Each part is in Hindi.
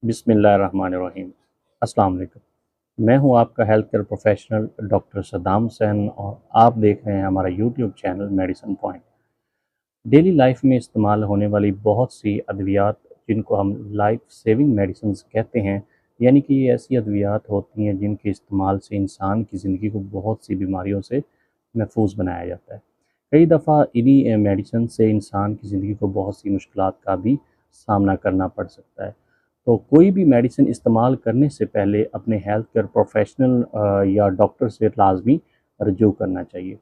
बिस्मिल्लाहिर्रहमानिर्रहीम। अस्सलाम वालेकुम। मैं हूं आपका health care professional doctor Saddam Hussain और आप देख रहे हैं हमारा YouTube channel medicine point. Daily life में इस्तेमाल होने वाली बहुत सी अद्वियात जिनको हम लाइफ सेविंग मेडिसिन कहते हैं, यानी कि ये ऐसी अद्वियात होती हैं जिनके इस्तेमाल से इंसान की ज़िंदगी को बहुत सी बीमारियों से महफूज बनाया जाता है। कई दफ़ा इन्हीं मेडिसिन से इंसान की ज़िंदगी को बहुत सी मुश्किलात का भी सामना करना पड़ सकता है। तो कोई भी मेडिसिन इस्तेमाल करने से पहले अपने हेल्थ केयर प्रोफेशनल या डॉक्टर से लाजमी रजू करना चाहिए।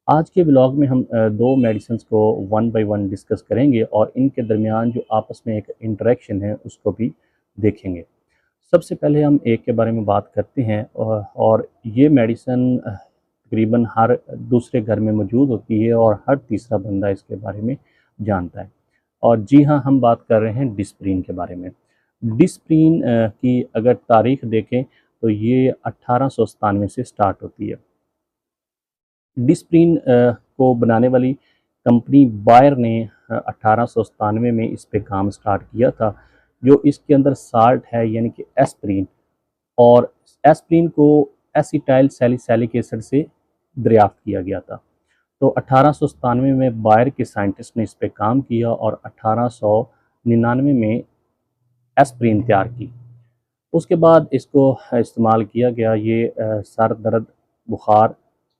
आज के ब्लॉग में हम दो मेडिसिन को वन बाय वन डिस्कस करेंगे और इनके दरमियान जो आपस में एक इंटरेक्शन है उसको भी देखेंगे। सबसे पहले हम एक के बारे में बात करते हैं और ये मेडिसिन तकरीबन हर दूसरे घर में मौजूद होती है और हर तीसरा बंदा इसके बारे में जानता है। और जी हाँ, हम बात कर रहे हैं डिस्प्रिन के बारे में। डिस्प्रिन की अगर तारीख देखें तो ये 1897 से स्टार्ट होती है। डिस्प्रिन को बनाने वाली कंपनी बायर ने 1897 में इस पे काम स्टार्ट किया था। जो इसके अंदर साल्ट है यानी कि एस्प्रिन, और एस्प्रिन को एसिटाइल सैलिसिलिक एसिड से दरियाफ्त किया गया था। तो 1897 में बायर के साइंटिस्ट ने इस पे काम किया और 1899 में एस्प्रिन तैयार की। उसके बाद इसको इस्तेमाल किया गया। ये सर दर्द, बुखार,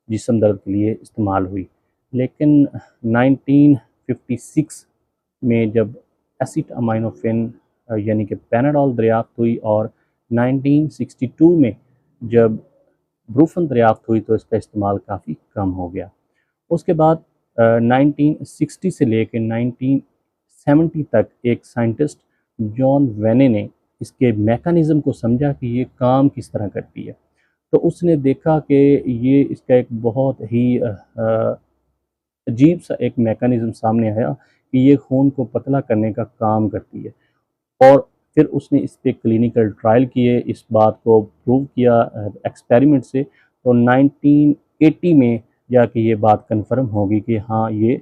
जिस्म दर्द के लिए इस्तेमाल हुई। लेकिन 1956 में जब एसिटामिनोफेन यानी कि पैनाडोल दरियाफ्त हुई और 1962 में जब ब्रूफन दरियाफ्त हुई तो इसका इस्तेमाल काफ़ी कम हो गया। उसके बाद 1960 से लेकर 1970 तक एक साइंटिस्ट जॉन वेने ने इसके मैकेनिज़्म को समझा कि ये काम किस तरह करती है। तो उसने देखा कि ये इसका एक बहुत ही अजीब सा एक मैकेनिज़्म सामने आया कि ये खून को पतला करने का काम करती है। और फिर उसने इस पे क्लिनिकल ट्रायल किए, इस बात को प्रूव किया एक्सपेरिमेंट से। तो 1980 में जाके ये बात कन्फर्म होगी कि हाँ, ये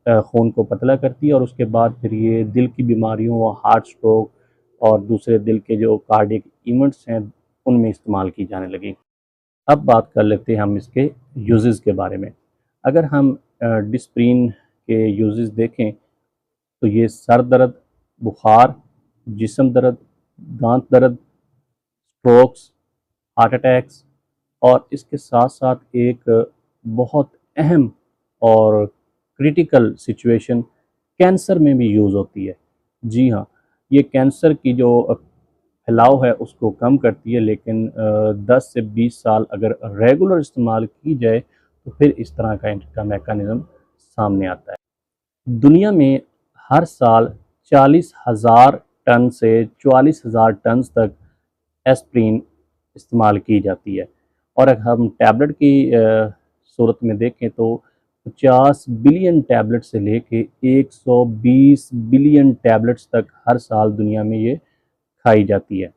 खून को पतला करती है। और उसके बाद फिर ये दिल की बीमारियों, हार्ट स्ट्रोक और दूसरे दिल के जो कार्डियक इवेंट्स हैं उनमें इस्तेमाल की जाने लगी। अब बात कर लेते हैं हम इसके यूजेस के बारे में। अगर हम डिस्प्रिन के यूजेस देखें तो ये सर दर्द, बुखार, जिस्म दर्द, दांत दर्द, स्ट्रोक्स, हार्ट अटैक्स और इसके साथ साथ एक बहुत अहम और क्रिटिकल सिचुएशन कैंसर में भी यूज़ होती है। जी हाँ, ये कैंसर की जो फैलाव है उसको कम करती है। लेकिन 10 से 20 साल अगर रेगुलर इस्तेमाल की जाए तो फिर इस तरह का इनका मैकेनिज़्म सामने आता है। दुनिया में हर साल 40,000 टन से 44,000 टन तक एस्प्रिन इस्तेमाल की जाती है। और अगर हम टैबलेट की सूरत में देखें तो 50 बिलियन टैबलेट से लेके 120 बिलियन टैबलेट्स तक हर साल दुनिया में ये खाई जाती है।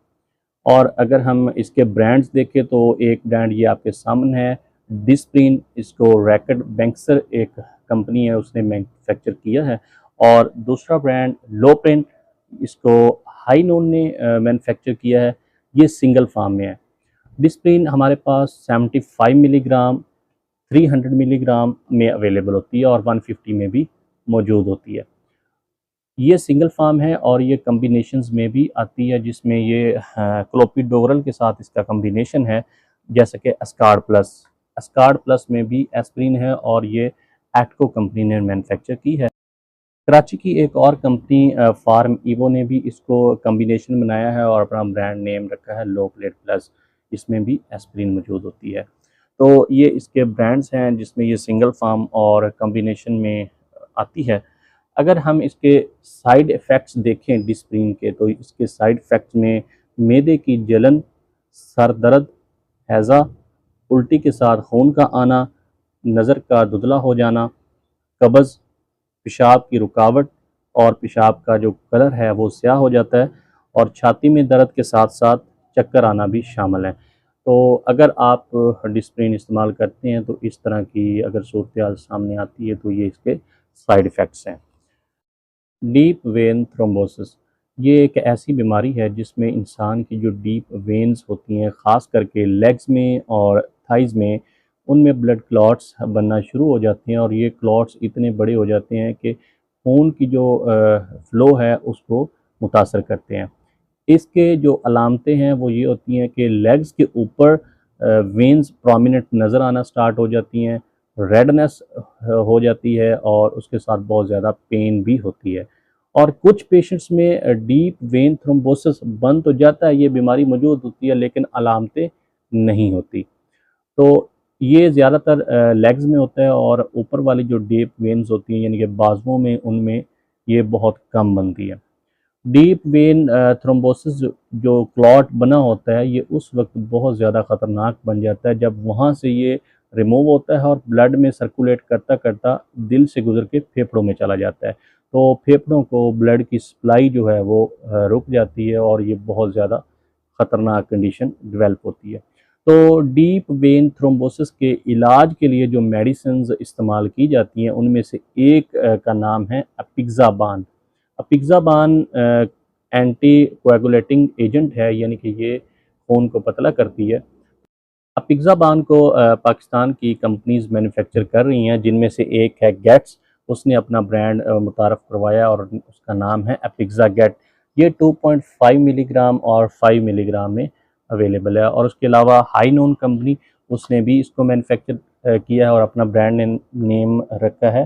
और अगर हम इसके ब्रांड्स देखें तो एक ब्रांड ये आपके सामने है, डिस्प्रिन। इसको रैकेट बैंक्सर एक कंपनी है उसने मैन्युफैक्चर किया है। और दूसरा ब्रांड लोपेन, इसको हाईनोन ने मैन्युफैक्चर किया है। ये सिंगल फार्म में है। डिस्प्रिन हमारे पास 75 मिलीग्राम, 300 मिलीग्राम में अवेलेबल होती है और 150 में भी मौजूद होती है। ये सिंगल फार्म है और ये कम्बिनेशंस में भी आती है, जिसमें ये क्लोपिडोग्रल के साथ इसका कम्बिनेशन है, जैसे कि अस्कार्ड प्लस। अस्कार्ड प्लस में भी एस्प्रिन है और ये एक्टको कंपनी ने मैन्युफैक्चर की है। कराची की एक और कंपनी फार्म इवो ने भी इसको कम्बिनेशन बनाया है और अपना ब्रांड नेम रखा है लो प्लेट प्लस। इसमें भी एस्प्रिन मौजूद होती है। तो ये इसके ब्रांड्स हैं जिसमें ये सिंगल फार्म और कम्बिनेशन में आती है। अगर हम इसके साइड इफ़ेक्ट्स देखें डिस्प्रिन के तो इसके साइड इफ़ेक्ट्स में मैदे की जलन, सर दर्द, हैज़ा, उल्टी के साथ खून का आना, नज़र का धुंधला हो जाना, कब्ज़, पेशाब की रुकावट और पेशाब का जो कलर है वो स्याह हो जाता है और छाती में दर्द के साथ साथ चक्कर आना भी शामिल है। तो अगर आप डिस्प्रिन इस्तेमाल करते हैं तो इस तरह की अगर सूरत सामने आती है तो ये इसके साइड इफ़ेक्ट्स हैं। डीप वेन थ्रोम्बोसिस, ये एक ऐसी बीमारी है जिसमें इंसान की जो डीप वेन्स होती हैं, ख़ास करके लेग्स में और थाइज़ में, उनमें ब्लड क्लॉट्स बनना शुरू हो जाते हैं और ये क्लॉट्स इतने बड़े हो जाते हैं कि खून की जो फ़्लो है उसको मुतासर करते हैं। इसके जो अलामतें हैं वो ये होती हैं कि लेग्स के ऊपर वेन्स प्रोमिनेंट नज़र आना स्टार्ट हो जाती हैं, रेडनेस हो जाती है और उसके साथ बहुत ज़्यादा पेन भी होती है। और कुछ पेशेंट्स में डीप वेन थ्रोम्बोसिस बन तो जाता है, ये बीमारी मौजूद होती है लेकिन अलामतें नहीं होती। तो ये ज़्यादातर लेग्स में होता है और ऊपर वाली जो डीप वेन्स होती हैं यानी कि बाजुओं में, उनमें ये बहुत कम बनती है। डीप वेन थ्रोम्बोसिस जो क्लॉट बना होता है, ये उस वक्त बहुत ज़्यादा ख़तरनाक बन जाता है जब वहाँ से ये रिमूव होता है और ब्लड में सर्कुलेट करता करता दिल से गुजर के फेफड़ों में चला जाता है। तो फेफड़ों को ब्लड की सप्लाई जो है वो रुक जाती है और ये बहुत ज़्यादा ख़तरनाक कंडीशन डेवलप होती है। तो डीप वेन थ्रोम्बोसिस के इलाज के लिए जो मेडिसिन्स इस्तेमाल की जाती हैं, उनमें से एक का नाम है अपिक्ज़ाबान। अपिक्ज़ाबान एंटी कोएगुलेटिंग एजेंट है, यानी कि ये खून को पतला करती है। अपिक्ज़ाबान को पाकिस्तान की कंपनीज़ मैन्युफैक्चर कर रही हैं, जिनमें से एक है गेट्स। उसने अपना ब्रांड मुतारफ़ करवाया और उसका नाम है अपिक्ज़ा गेट। ये 2.5 मिलीग्राम और 5 मिलीग्राम में अवेलेबल है और उसके अलावा हाई नोन कंपनी, उसने भी इसको मैन्युफैक्चर किया है और अपना ब्रांड नेम रखा है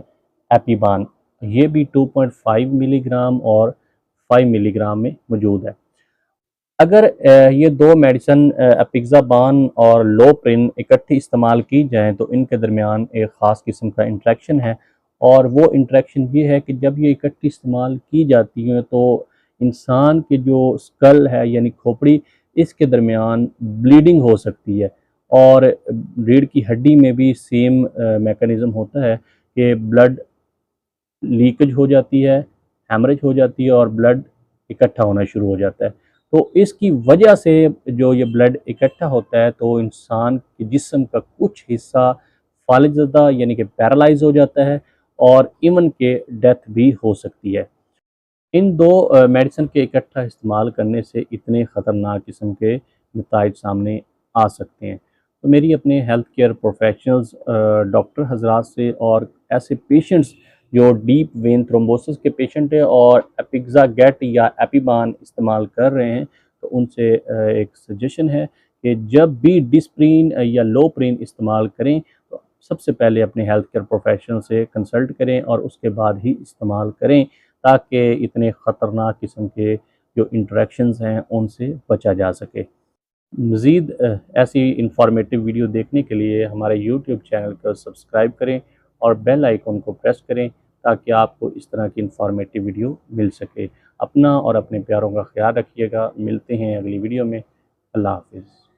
एपीबान। ये भी 2.5 मिलीग्राम और 5 मिलीग्राम में मौजूद है। अगर ये दो मेडिसिन अपिक्ज़ाबान और लोप्रिन इकट्ठी इस्तेमाल की जाएँ तो इनके दरमियान एक ख़ास किस्म का इंटरेक्शन है और वो इंटरेक्शन ये है कि जब ये इकट्ठी इस्तेमाल की जाती हैं तो इंसान के जो स्कल है यानी खोपड़ी, इसके दरमियान ब्लीडिंग हो सकती है और रीढ़ की हड्डी में भी सेम मैकेनिज़्म होता है कि ब्लड लीकेज हो जाती है, हैमरेज हो जाती है और ब्लड इकट्ठा होना शुरू हो जाता है। तो इसकी वजह से जो ये ब्लड इकट्ठा होता है तो इंसान के जिस्म का कुछ हिस्सा फ़ालजदा यानी कि पैरालाइज़ हो जाता है और इवन के डेथ भी हो सकती है। इन दो मेडिसिन के इकट्ठा इस्तेमाल करने से इतने ख़तरनाक किस्म के नताइज सामने आ सकते हैं। तो मेरी अपने हेल्थ केयर प्रोफेशनल्स डॉक्टर हज़रात से और ऐसे पेशेंट्स जो डीप वेन थ्रोम्बोसिस के पेशेंट हैं और एपिक्सा गेट या एपीबान इस्तेमाल कर रहे हैं, तो उनसे एक सजेशन है कि जब भी डिस्प्रिन या लोप्रिन इस्तेमाल करें तो सबसे पहले अपने हेल्थ केयर प्रोफेशनल से कंसल्ट करें और उसके बाद ही इस्तेमाल करें, ताकि इतने ख़तरनाक किस्म के जो इंटरेक्शंस हैं उनसे बचा जा सके। मज़ीद ऐसी इंफॉर्मेटिव वीडियो देखने के लिए हमारे यूट्यूब चैनल को सब्सक्राइब करें और बेल आइकन को प्रेस करें, ताकि आपको इस तरह की इंफॉर्मेटिव वीडियो मिल सके। अपना और अपने प्यारों का ख्याल रखिएगा। मिलते हैं अगली वीडियो में। अल्लाह हाफ़िज़।